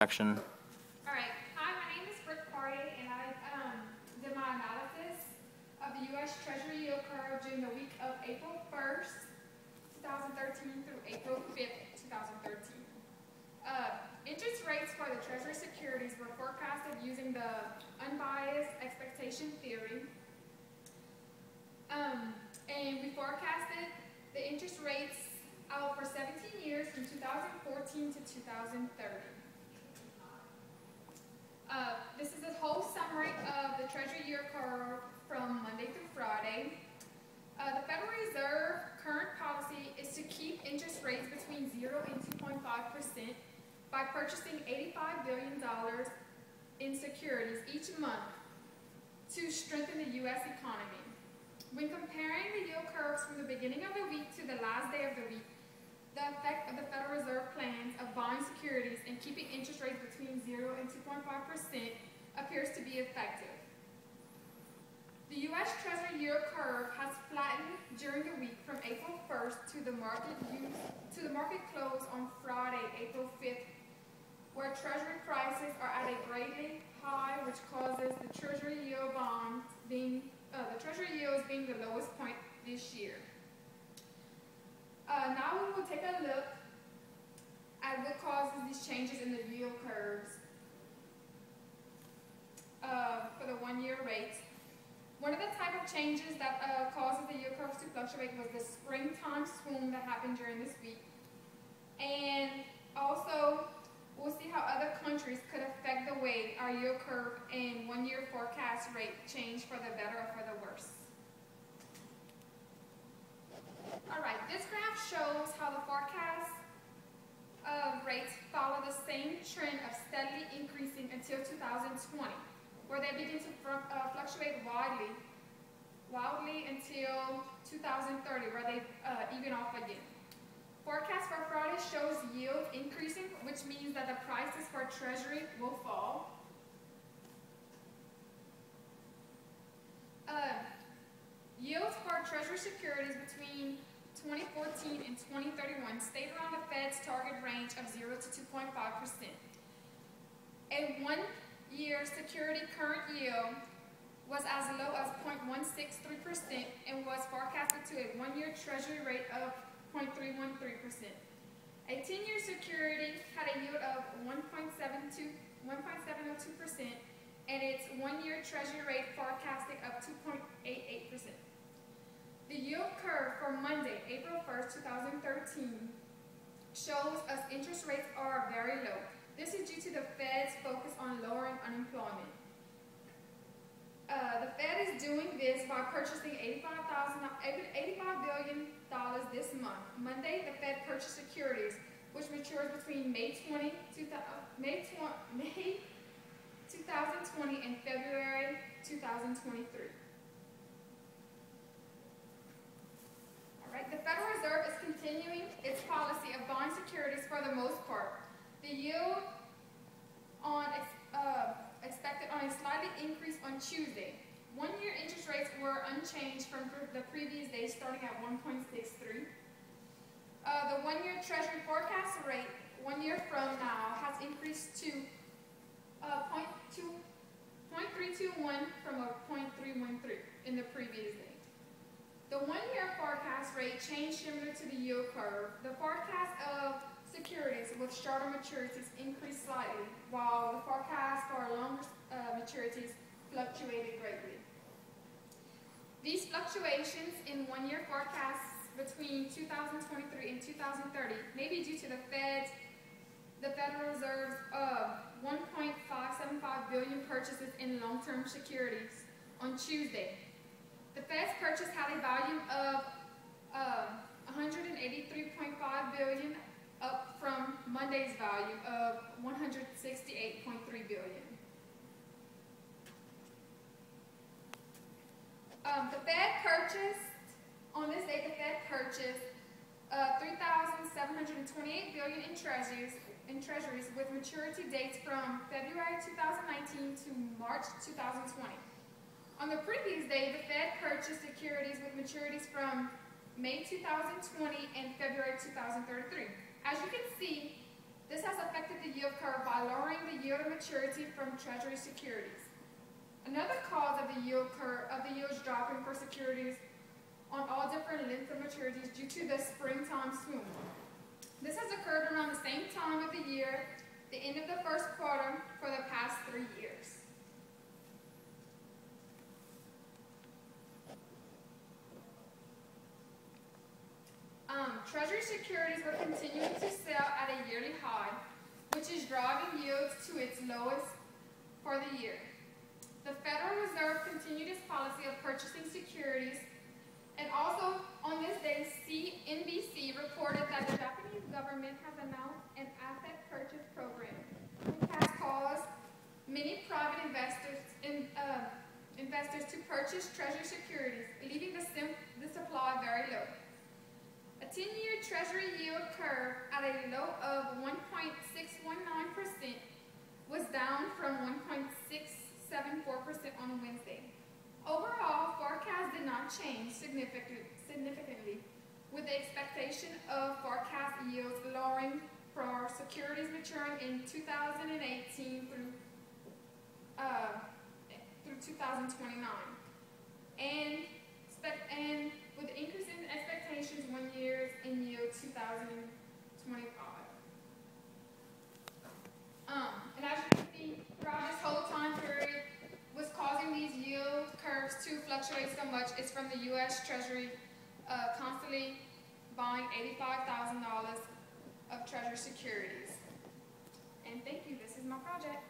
Action. All right. Hi, my name is Brooke Poirier, and I did my analysis of the U.S. Treasury yield curve during the week of April 1st, 2013 through April 5th, 2013. Interest rates for the Treasury securities were forecasted using the unbiased expectation theory. And we forecasted the interest rates out for 17 years from 2014 to 2030. This is a whole summary of the Treasury yield curve from Monday through Friday. The Federal Reserve current policy is to keep interest rates between 0 and 2.5% by purchasing $85 billion in securities each month to strengthen the U.S. economy. When comparing the yield curves from the beginning of the week to the last day of the week, the effect of the Federal Reserve plans of buying securities and keeping interest rates between 0 and 2.5% appears to be effective. The U.S. Treasury yield curve has flattened during the week from April 1st to the market close on Friday, April 5th, where Treasury prices are at a greatly high, which causes the Treasury yield being the lowest point this year. Now we will take a look at what causes these changes in the yield curves for the one-year rate. One of the type of changes that causes the yield curves to fluctuate was the springtime swoon that happened during this week. And also, we'll see how other countries could affect the way our yield curve and one-year forecast rate change for the better or for the worse. All right, this graph shows how the forecast rates follow the same trend of steadily increasing until 2020, where they begin to fluctuate wildly until 2030, where they even off again. Forecast for Friday shows yield increasing, which means that the prices for Treasury will fall. Yields for Treasury securities between 2014 and 2031 stayed around the Fed's target range of 0 to 2.5%. A one-year security current yield was as low as 0.163% and was forecasted to a one-year Treasury rate of 0.313%. A 10-year security had a yield of 1.702% and its one-year Treasury rate forecasted of 2.88%. The yield curve for Monday, April 1st, 2013 shows us interest rates are very low. This is due to the Fed's focus on lowering unemployment. The Fed is doing this by purchasing $85 billion this month. Monday, the Fed purchased securities, which matures between May 2020 and February 2023. The Federal Reserve is continuing its policy of buying securities for the most part. The yield expected on a slightly increase on Tuesday. One-year interest rates were unchanged from the previous day, starting at 1.63. The one-year Treasury forecast rate 1 year from now has increased to 0.321 from a 0.313 in the previous day. The one-year forecast rate changed similar to the yield curve. The forecast of securities with shorter maturities increased slightly, while the forecast for longer maturities fluctuated greatly. These fluctuations in one-year forecasts between 2023 and 2030 may be due to the Federal Reserve's $1.575 billion purchases in long-term securities on Tuesday. The Fed's purchase had a volume of $183.5 billion, up from Monday's volume of $168.3 billion. On this day, the Fed purchased $3,728 billion in treasuries with maturity dates from February 2019 to March 2020. On the previous day, the Fed purchased securities with maturities from May 2020 and February 2033. As you can see, this has affected the yield curve by lowering yield and maturity from Treasury securities. Another cause of the yields dropping for securities on all different lengths of maturities due to the springtime swoon. This has occurred around the same time of the year, the end of the first quarter, for the past 3 years. Treasury securities were continuing to sell at a yearly high, which is driving yields to its lowest for the year. The Federal Reserve continued its policy of purchasing securities, and also on this day, CNBC reported that the Japanese government has announced an asset purchase program, which has caused many private investors to purchase Treasury securities, leaving the supply very low. A 10-year Treasury yield curve at a low of 1.619% was down from 1.674% on Wednesday. Overall, forecasts did not change significantly, with the expectation of forecast yields lowering for securities maturing in 2018 through 2029, and with increasing expectations 1 year in yield 2025. And as you can see, throughout this whole time period, what's causing these yield curves to fluctuate so much is from the U.S. Treasury constantly buying $85,000 of Treasury securities. And thank you. This is my project.